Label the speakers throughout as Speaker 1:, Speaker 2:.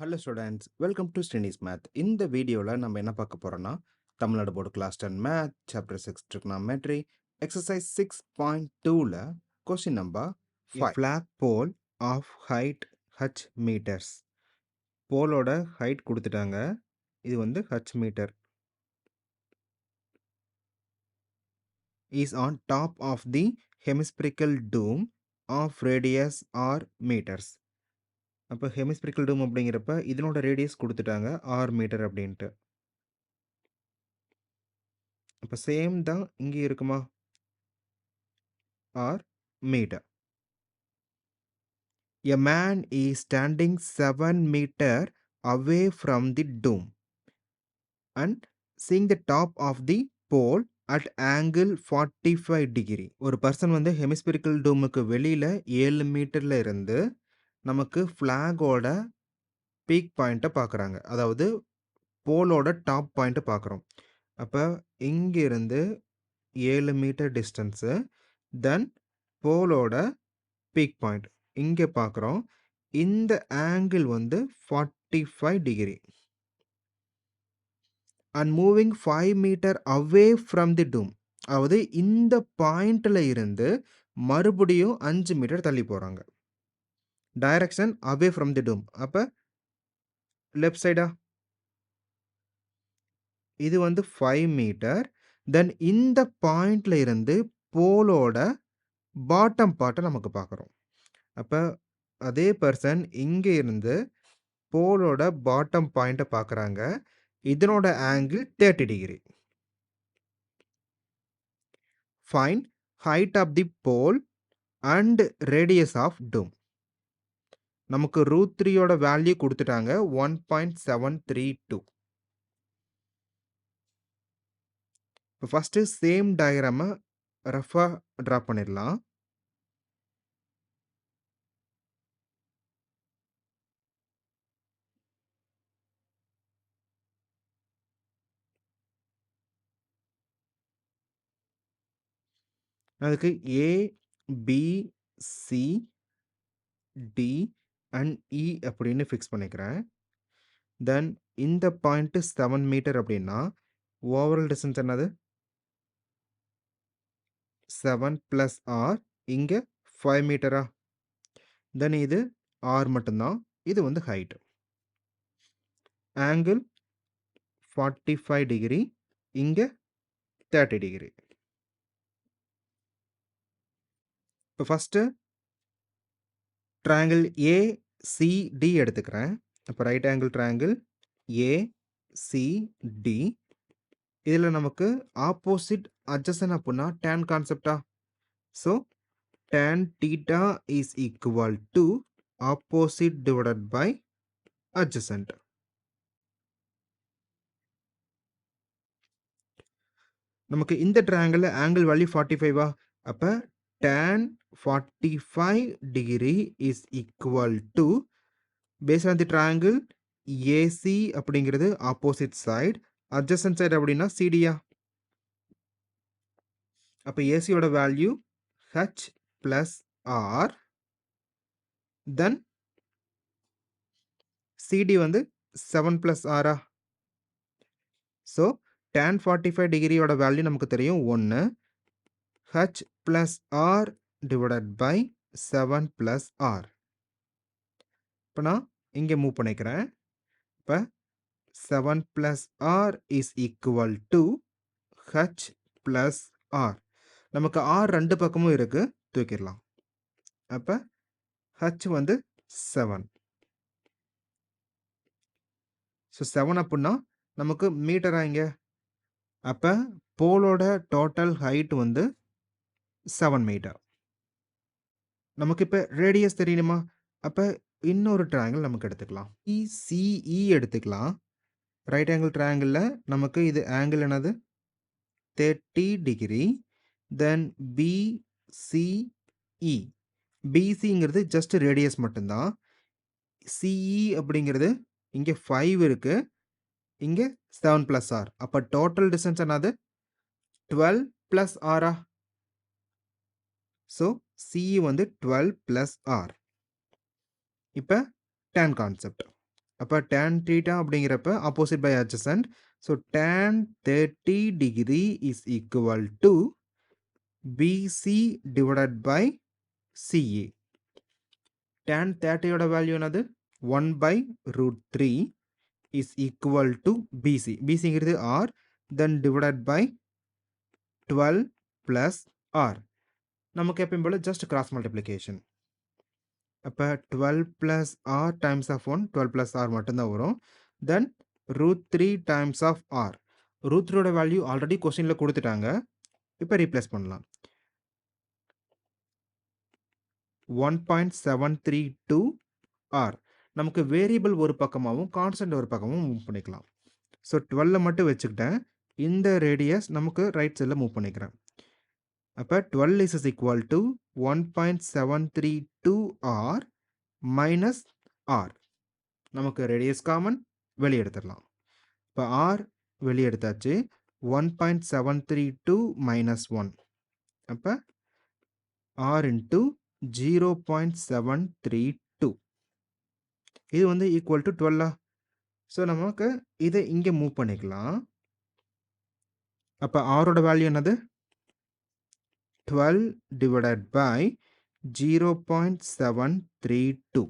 Speaker 1: Hello students, welcome to Srini's math. இந்த வீடியோவில் நம்ம என்ன பார்க்க போகிறோன்னா, Tamil Nadu board class 10 math chapter 6 trigonometry exercise 6.2ல question number 5. Flag pole of height H metres. போலோட ஹைட் கொடுத்துட்டாங்க. இது வந்து H metre. Is on top of the hemispherical dome of radius R metres. அப்போ ஹெமிஸ்பிரிக்கல் டூம் அப்படிங்கிறப்ப இதனோட ரேடியஸ் கொடுத்துட்டாங்க 6 metre அப்படின்ட்டு. அப்போ சேம் தான் இங்கே இருக்குமா? R metre. A man is standing 7 meter away from the dome and seeing the top of the pole at angle 45 degree. ஒரு பர்சன் வந்து ஹெமிஸ்பிரிக்கல் டூமுக்கு வெளியில 7 மீட்டர்ல இருந்து நமக்கு ஃபிளாகோட பீக் பாயிண்ட்டை பார்க்குறாங்க. அதாவது போலோட டாப் பாயிண்ட்டை பார்க்குறோம். அப்போ இங்கிருந்து 7 மீட்டர் டிஸ்டன்ஸு, தென் போலோட பீக் பாயிண்ட் இங்கே பார்க்குறோம். இந்த ஆங்கிள் வந்து 45 degree and moving 5 metre away from the dome. அதாவது இந்த பாயிண்ட்ல இருந்து மறுபடியும் 5 மீட்டர் தள்ளி போகிறாங்க. Direction away from the dome. அப்போ லெஃப்ட் சைடா இது வந்து 5 மீட்டர். தென் இந்த பாயிண்ட்ல இருந்து போலோட பாட்டம் பார்ட்டை நமக்கு பார்க்குறோம். அப்போ அதே பர்சன் இங்கே இருந்து போலோட பாட்டம் பாயிண்ட்டை பார்க்குறாங்க. இதனோட angle 30 degree. Find height of the pole and radius of dome. நமக்கு √3யோட வேல்யூ கொடுத்துட்டாங்க 1.732. இப்போ ஃபஸ்ட்டு சேம் டயக்ராமை ரஃபாக ட்ரா பண்ணிடலாம். அதுக்கு A, B, C, D and E அப்படின்னு ஃபிக்ஸ் பண்ணிக்கிறேன். தென் இந்த பாயிண்ட்டு 7 மீட்டர் அப்படின்னா ஓவரால் டிஸ்டன்ஸ் என்னது? 7 + r. இங்கே 5 மீட்டரா? தென் இது r மட்டும்தான். இது வந்து ஹைட். ஆங்கிள் 45 டிகிரி, இங்கே 30 டிகிரி. இப்போ ஃபஸ்ட்டு ட்ரையாங்கிள் ஏசிடி எடுத்துக்கிறேன். அப்போ ரைட் ஆங்கிள் ட்ரையாங்கிள் ஏசிடி. இதில் நமக்கு ஆப்போசிட் அட்ஜசன் அப்படின்னா tan கான்செப்டா? So tan theta is equal to opposite divided by adjacent. நமக்கு இந்த ட்ரையாங்கிள் ஆங்கிள் வேல்யூ 45வா? அப்போ tan 45 degree is equal to base on the triangle AC அப்படிங்கிறது ஆப்போசிட் சைடு, அட்ஜசன்ட் சைடு அப்படின்னா சிடியா? அப்போ ஏசியோட value H plus R, then CD வந்து 7 + ஆரா? ஸோ tan 45 டிகிரியோட வேல்யூ நமக்கு தெரியும் 1, H plus R divided by 7 + R. இப்போ நான் இங்கே மூவ் பண்ணிக்கிறேன். இப்போ 7 + R is equal to H plus R. நமக்கு ஆர் ரெண்டு பக்கமும் இருக்கு, தூக்கிடலாம். அப்போ ஹச் வந்து 7. ஸோ 7 அப்படின்னா நமக்கு மீட்டரா இங்கே? அப்போ போலோட டோட்டல் ஹைட் வந்து 7 மீட்டர். நமக்கு இப்போ ரேடியஸ் தெரியணுமா? அப்போ இன்னொரு ட்ரையாங்கிள் நமக்கு எடுத்துக்கலாம். இசிஇ எடுத்துக்கலாம். ரைட் ஆங்கிள் ட்ரையாங்கிளில் நமக்கு இது ஆங்கிள் என்னது? 30 டிகிரி. தென் பிசிஇ. பிசிங்கிறது ஜஸ்ட் ரேடியஸ் மட்டும்தான். சிஇ அப்படிங்கிறது இங்கே 5 இருக்கு, இங்கே 7 + ஆர். அப்போ டோட்டல் டிஸ்டன்ஸ் என்னது? 12 + ஆரா? ஸோ சிஇ வந்து 12 + ஆர். இப்போ tan கான்செப்ட். அப்போ tan theta அப்படிங்கிறப்ப opposite by adjacent. So tan 30 degree is equal to BC divided by CA. tan 30 ஓட வேல்யூ என்னது 1 by root 3 is equal to BC. BCங்கிறது R, then divided by 12 plus R. நமக்கு எப்பயும் போல just cross multiplication. அப்போ 12 plus R times of 1, 12 plus R மட்டும்தான் வரும். Then root 3 times of R. root 3 ஓட value already கொஸ்டினில் கொடுத்துட்டாங்க. இப்போ ரீப்ளேஸ் பண்ணலாம். 1.732 R. நமக்கு வேரியபிள் ஒரு பக்கமாகவும் கான்ஸ்டன்ட் ஒரு பக்கமும் மூவ் பண்ணிக்கலாம். ஸோ 12 மட்டும் வச்சுக்கிட்டேன். இந்த ரேடியஸ் நமக்கு ரைட் சைடில் மூவ் பண்ணிக்கிறேன். அப்போ 12 is equal to 1.732 R minus R. நமக்கு ரேடியஸ் காமன் வெளியே எடுத்துடலாம். இப்போ R வெளியே எடுத்தாச்சு. 1.732 minus 1. அப்போ R into 0.732. இது வந்து ஈக்குவல் டு 12. ஸோ நமக்கு இதை இங்கே மூவ் பண்ணிக்கலாம். அப்போ ஆரோட வேல்யூ என்னது 12 divided by 0.732.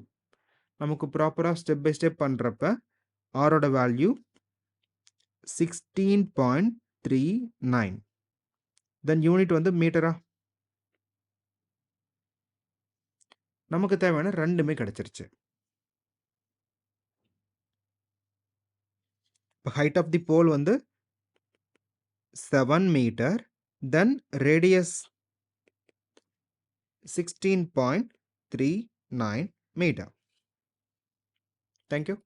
Speaker 1: நமக்கு ப்ராப்பராக ஸ்டெப் பை ஸ்டெப் பண்ணுறப்ப ஆரோட வேல்யூ 16.39. தென் யூனிட் வந்து மீட்டரா. நமக்கு தேவையான ரெண்டுமே கிடைச்சிருச்சு. இப்போ ஹைட் ஆஃப் தி போல் வந்து 7 meter, then radius 16.39 meter. Thank you.